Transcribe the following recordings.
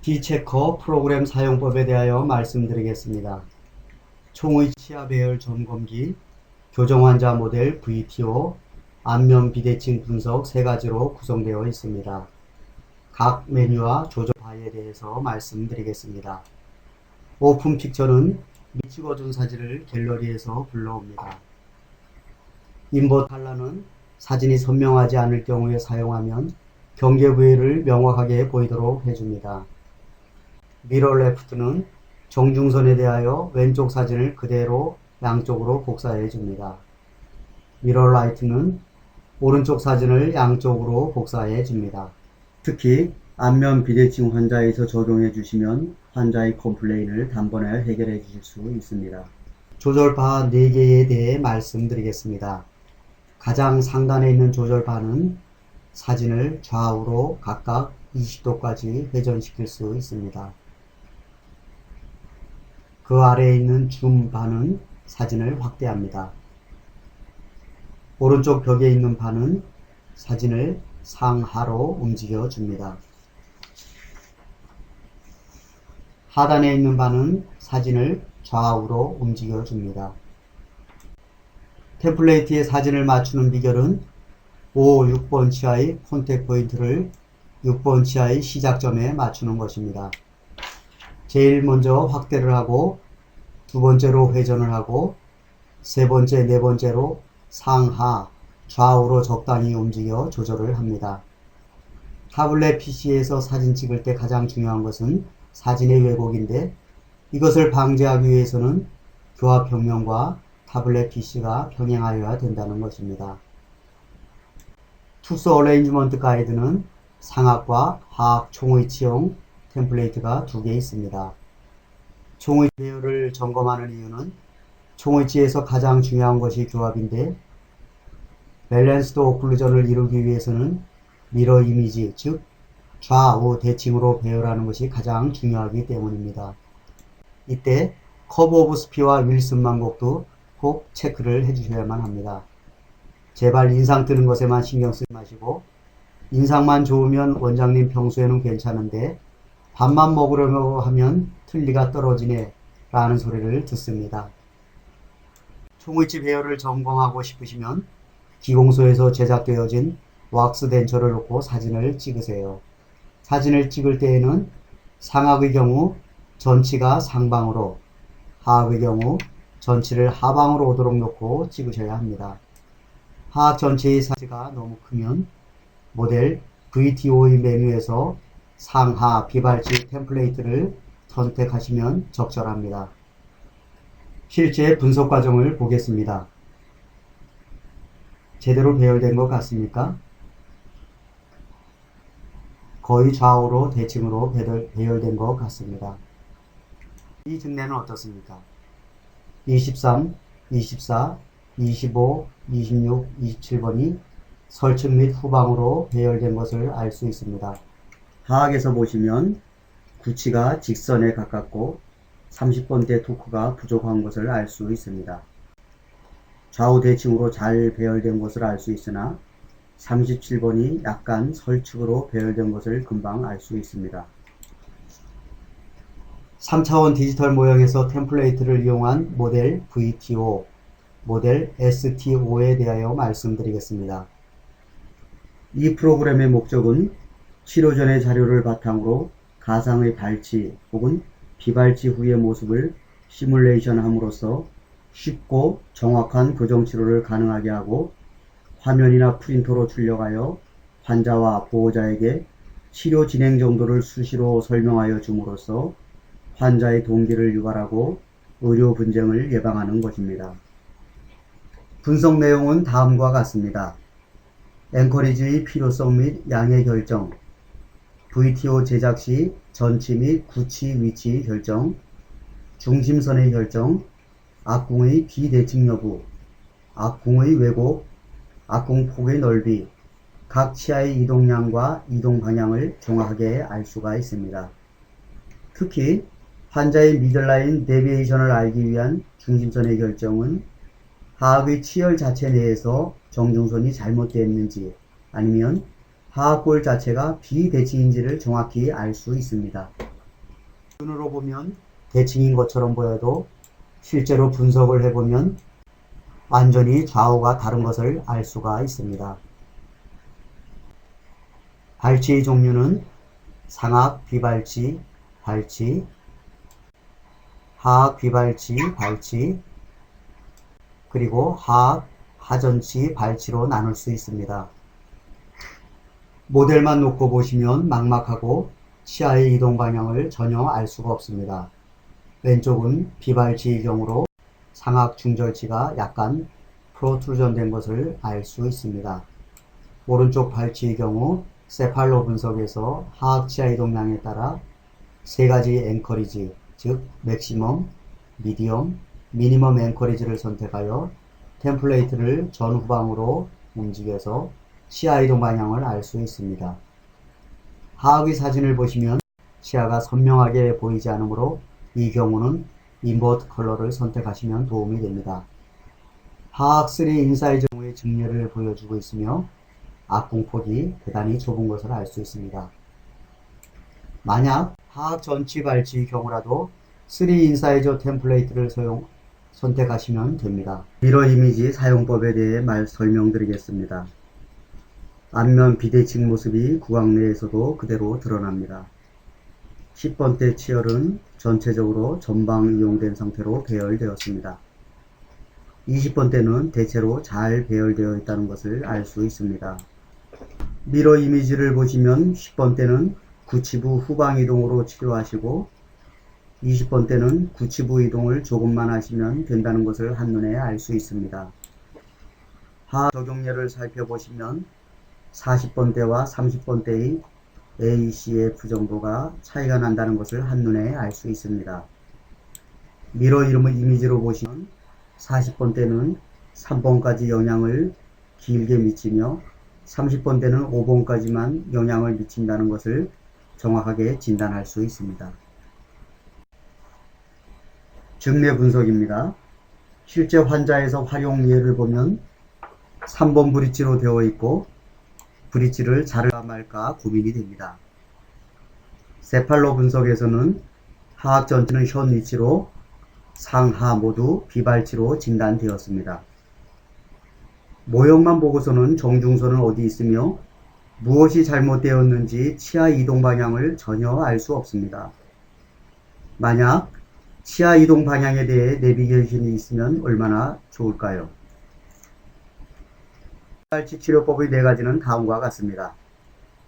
D체커 프로그램 사용법에 대하여 말씀드리겠습니다. 총의 치아 배열 점검기, 교정 환자 모델 VTO, 안면 비대칭 분석 세 가지로 구성되어 있습니다. 각 메뉴와 조절 바에 대해서 말씀드리겠습니다. 오픈 픽처는 찍어준 사진을 갤러리에서 불러옵니다. 인버트 컬러는 사진이 선명하지 않을 경우에 사용하면 경계 부위를 명확하게 보이도록 해줍니다. 미러 레프트는 정중선에 대하여 왼쪽 사진을 그대로 양쪽으로 복사해 줍니다. 미러 라이트는 오른쪽 사진을 양쪽으로 복사해 줍니다. 특히 안면 비대칭 환자에서 적용해 주시면 환자의 컴플레인을 단번에 해결해 주실 수 있습니다. 조절바 4개에 대해 말씀드리겠습니다. 가장 상단에 있는 조절바는 사진을 좌우로 각각 20도까지 회전시킬 수 있습니다. 그 아래에 있는 줌바는 사진을 확대합니다. 오른쪽 벽에 있는 바는 사진을 상하로 움직여 줍니다. 하단에 있는 바는 사진을 좌우로 움직여 줍니다. 템플레이트에 사진을 맞추는 비결은 5, 6번 치아의 콘택 포인트를 6번 치아의 시작점에 맞추는 것입니다. 제일 먼저 확대를 하고 두 번째로 회전을 하고 세 번째, 네 번째로 상하, 좌우로 적당히 움직여 조절을 합니다. 타블렛 PC에서 사진 찍을 때 가장 중요한 것은 사진의 왜곡인데 이것을 방지하기 위해서는 교합 평면과 타블렛 PC가 병행하여야 된다는 것입니다. 투스 어레인지먼트 가이드는 상악과 하악 총의치용 템플레이트가 2개 있습니다. 총의 배열을 점검하는 이유는 총의치에서 가장 중요한 것이 교합인데 밸런스드 오클루전을 이루기 위해서는 미러 이미지, 즉 좌우 대칭으로 배열하는 것이 가장 중요하기 때문입니다. 이때 커브 오브 스피와 윌슨 만곡도 꼭 체크를 해주셔야만 합니다. 제발 인상 뜨는 것에만 신경 쓰지 마시고 인상만 좋으면 원장님 평소에는 괜찮은데 밥만 먹으려고 하면 틀니가 떨어지네 라는 소리를 듣습니다. 총의치 배열을 점검하고 싶으시면 기공소에서 제작되어진 왁스 덴처를 놓고 사진을 찍으세요. 사진을 찍을 때에는 상악의 경우 전치가 상방으로, 하악의 경우 전치를 하방으로 오도록 놓고 찍으셔야 합니다. 하악 전체의 사이즈가 너무 크면 모델 VTO의 메뉴에서 상하 비발치 템플레이트를 선택하시면 적절합니다. 실제 분석 과정을 보겠습니다. 제대로 배열된 것 같습니까? 거의 좌우로 대칭으로 배열된 것 같습니다. 이 증례는 어떻습니까? 23, 24, 25, 26, 27번이 설측 및 후방으로 배열된 것을 알 수 있습니다. 하악에서 보시면 구치가 직선에 가깝고 30번대 토크가 부족한 것을 알 수 있습니다. 좌우 대칭으로 잘 배열된 것을 알 수 있으나 37번이 약간 설측으로 배열된 것을 금방 알 수 있습니다. 3차원 디지털 모형에서 템플레이트를 이용한 모델 VTO, 모델 STO에 대하여 말씀드리겠습니다. 이 프로그램의 목적은 치료 전의 자료를 바탕으로 가상의 발치 혹은 비발치 후의 모습을 시뮬레이션 함으로써 쉽고 정확한 교정 치료를 가능하게 하고 화면이나 프린터로 출력하여 환자와 보호자에게 치료 진행 정도를 수시로 설명하여 줌으로써 환자의 동기를 유발하고 의료 분쟁을 예방하는 것입니다. 분석 내용은 다음과 같습니다. 앵커리지의 필요성 및 양의 결정, VTO 제작 시 전치 및 구치 위치 결정, 중심선의 결정, 악궁의 비대칭 여부, 악궁의 왜곡, 악궁폭의 넓이, 각 치아의 이동량과 이동 방향을 정확하게 알 수가 있습니다. 특히 환자의 미들라인 데비에이션을 알기 위한 중심선의 결정은 하악의 치열 자체 내에서 정중선이 잘못되었는지 아니면 하악골 자체가 비대칭인지를 정확히 알 수 있습니다. 눈으로 보면 대칭인 것처럼 보여도 실제로 분석을 해보면 완전히 좌우가 다른 것을 알 수가 있습니다. 발치의 종류는 상악 비발치, 발치, 하악 비발치, 발치, 그리고 하악 하전치, 발치로 나눌 수 있습니다. 모델만 놓고 보시면 막막하고 치아의 이동 방향을 전혀 알 수가 없습니다. 왼쪽은 비발치의 경우로 상악 중절치가 약간 프로트루전 된 것을 알 수 있습니다. 오른쪽 발치의 경우 세팔로 분석에서 하악 치아 이동량에 따라 세 가지 앵커리지, 즉 맥시멈, 미디엄, 미니멈 앵커리지를 선택하여 템플레이트를 전후방으로 움직여서 치아 이동 방향을 알 수 있습니다. 하악의 사진을 보시면 치아가 선명하게 보이지 않으므로 이 경우는 인버트 컬러를 선택하시면 도움이 됩니다. 하악 3 인사이즈 경우의 증례를 보여주고 있으며 악궁폭이 대단히 좁은 것을 알 수 있습니다. 만약 하악 전치 발치의 경우라도 3 인사이저 템플레이트를 선택하시면 됩니다. 미러 이미지 사용법에 대해 설명드리겠습니다. 앞면 비대칭 모습이 구강 내에서도 그대로 드러납니다. 10번대 치열은 전체적으로 전방 이용된 상태로 배열되었습니다. 20번대는 대체로 잘 배열되어 있다는 것을 알 수 있습니다. 미러 이미지를 보시면 10번대는 구치부 후방 이동으로 치료하시고 20번대는 구치부 이동을 조금만 하시면 된다는 것을 한눈에 알 수 있습니다. 하악 적용례를 살펴보시면 40번대와 30번대의 ACF 정도가 차이가 난다는 것을 한눈에 알 수 있습니다. 미러 이미지로 보시면 40번대는 3번까지 영향을 길게 미치며 30번대는 5번까지만 영향을 미친다는 것을 정확하게 진단할 수 있습니다. 증례 분석입니다. 실제 환자에서 활용 예를 보면 3번 브릿지로 되어 있고 브릿지를 자를까 말까 고민이 됩니다. 세팔로 분석에서는 하악 전치는 현 위치로 상하 모두 비발치로 진단되었습니다. 모형만 보고서는 정중선은 어디 있으며 무엇이 잘못되었는지 치아 이동 방향을 전혀 알 수 없습니다. 만약 치아 이동 방향에 대해 내비게이션이 있으면 얼마나 좋을까요? 비발치 치료법의 4가지는 다음과 같습니다.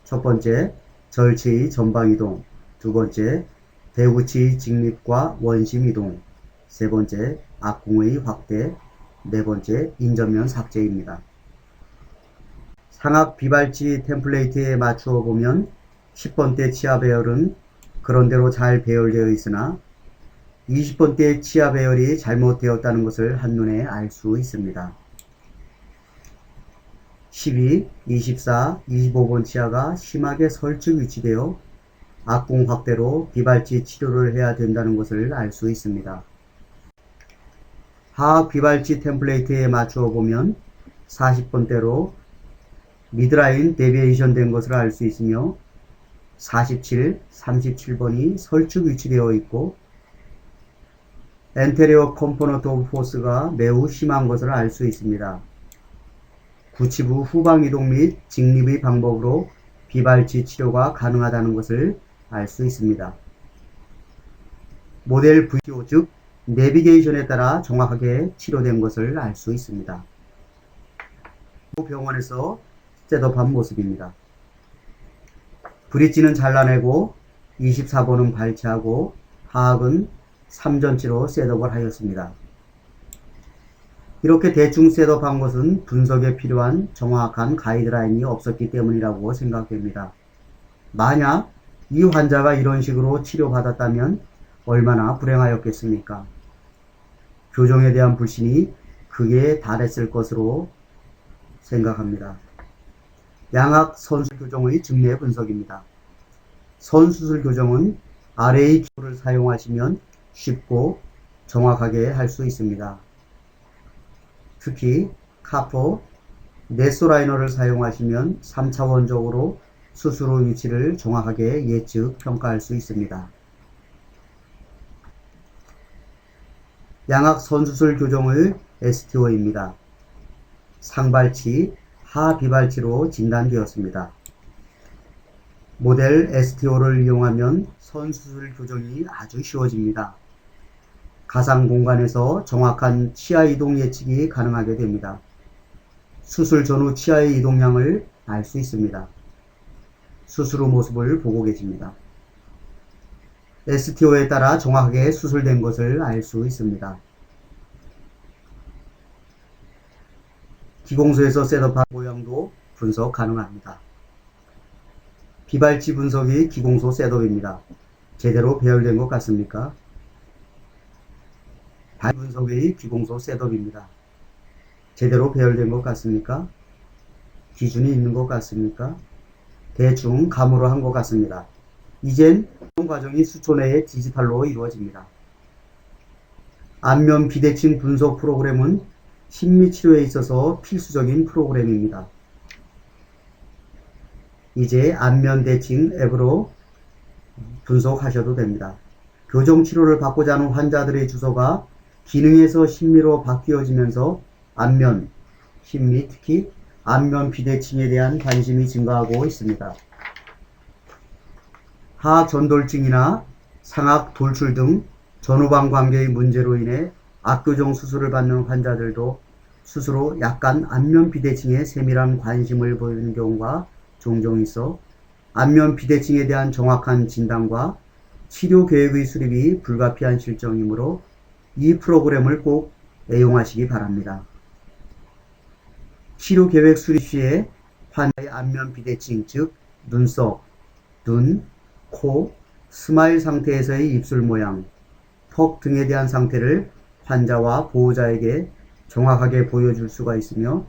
첫 번째, 절치의 전방 이동. 두 번째, 대구치의 직립과 원심 이동. 세 번째, 악궁의 확대. 네 번째, 인전면 삭제입니다. 상악 비발치 템플레이트에 맞추어 보면 10번대 치아 배열은 그런대로 잘 배열되어 있으나 20번대 치아 배열이 잘못되었다는 것을 한눈에 알 수 있습니다. 12, 24, 25번 치아가 심하게 설쭉 위치되어 악궁 확대로 비발치 치료를 해야 된다는 것을 알 수 있습니다. 하악 비발치 템플레이트에 맞추어 보면 40번대로 미드라인 데비에이션 된 것을 알 수 있으며 47, 37번이 설쭉 위치되어 있고 엔테리어 컴포넌트 오브 포스가 매우 심한 것을 알 수 있습니다. 구치부 후방 이동 및 직립의 방법으로 비발치 치료가 가능하다는 것을 알 수 있습니다. 모델 VCO 즉 내비게이션에 따라 정확하게 치료된 것을 알 수 있습니다. 병원에서 셋업한 모습입니다. 브릿지는 잘라내고 24번은 발치하고 하악은 3전치로 셋업을 하였습니다. 이렇게 대충 셋업한 것은 분석에 필요한 정확한 가이드라인이 없었기 때문이라고 생각됩니다. 만약 이 환자가 이런 식으로 치료받았다면 얼마나 불행하였겠습니까? 교정에 대한 불신이 극에 달했을 것으로 생각합니다. 양악 선수술 교정의 증례 분석입니다. 선수술 교정은 아래의 기호를 사용하시면 쉽고 정확하게 할 수 있습니다. 특히 카포, 네소라이너를 사용하시면 3차원적으로 수술 후 위치를 정확하게 예측 평가할 수 있습니다. 양악 선수술 교정의 STO입니다. 상발치, 하비발치로 진단되었습니다. 모델 STO를 이용하면 선수술 교정이 아주 쉬워집니다. 가상 공간에서 정확한 치아 이동 예측이 가능하게 됩니다. 수술 전후 치아의 이동량을 알 수 있습니다. 수술 후 모습을 보고 계십니다. STO에 따라 정확하게 수술된 것을 알 수 있습니다. 기공소에서 셋업한 모양도 분석 가능합니다. 비발치 분석이 기공소 셋업입니다. 제대로 배열된 것 같습니까? 발 분석의 기공소 셋업입니다. 제대로 배열된 것 같습니까? 기준이 있는 것 같습니까? 대충 감으로 한 것 같습니다. 이젠 과정이 수초 내에 디지털로 이루어집니다. 안면 비대칭 분석 프로그램은 심리치료에 있어서 필수적인 프로그램입니다. 이제 안면 대칭 앱으로 분석하셔도 됩니다. 교정치료를 받고자 하는 환자들의 주소가 기능에서 심리로 바뀌어지면서 안면, 심리, 특히 안면 비대칭에 대한 관심이 증가하고 있습니다. 하전돌증이나 상악 돌출 등 전후방 관계의 문제로 인해 압교정 수술을 받는 환자들도 스스로 약간 안면 비대칭에 세밀한 관심을 보이는 경우가 종종 있어 안면 비대칭에 대한 정확한 진단과 치료 계획의 수립이 불가피한 실정이므로 이 프로그램을 꼭 애용하시기 바랍니다. 치료 계획 수립 시에 환자의 안면 비대칭, 즉 눈썹, 눈, 코, 스마일 상태에서의 입술 모양, 턱 등에 대한 상태를 환자와 보호자에게 정확하게 보여줄 수가 있으며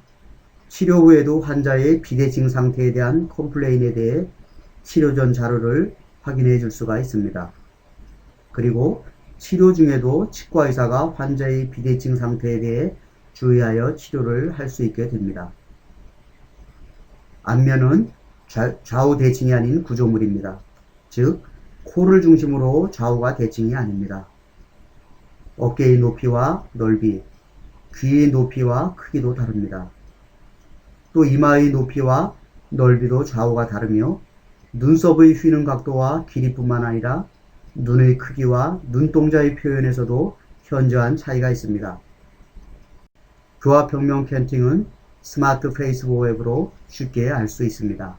치료 후에도 환자의 비대칭 상태에 대한 컴플레인에 대해 치료 전 자료를 확인해 줄 수가 있습니다. 그리고 치료 중에도 치과의사가 환자의 비대칭 상태에 대해 주의하여 치료를 할 수 있게 됩니다. 안면은 좌우 대칭이 아닌 구조물입니다. 즉, 코를 중심으로 좌우가 대칭이 아닙니다. 어깨의 높이와 넓이, 귀의 높이와 크기도 다릅니다. 또 이마의 높이와 넓이도 좌우가 다르며 눈썹의 휘는 각도와 길이뿐만 아니라 눈의 크기와 눈동자의 표현에서도 현저한 차이가 있습니다. 교합평면 캔팅은 스마트 페이스 보호 앱으로 쉽게 알 수 있습니다.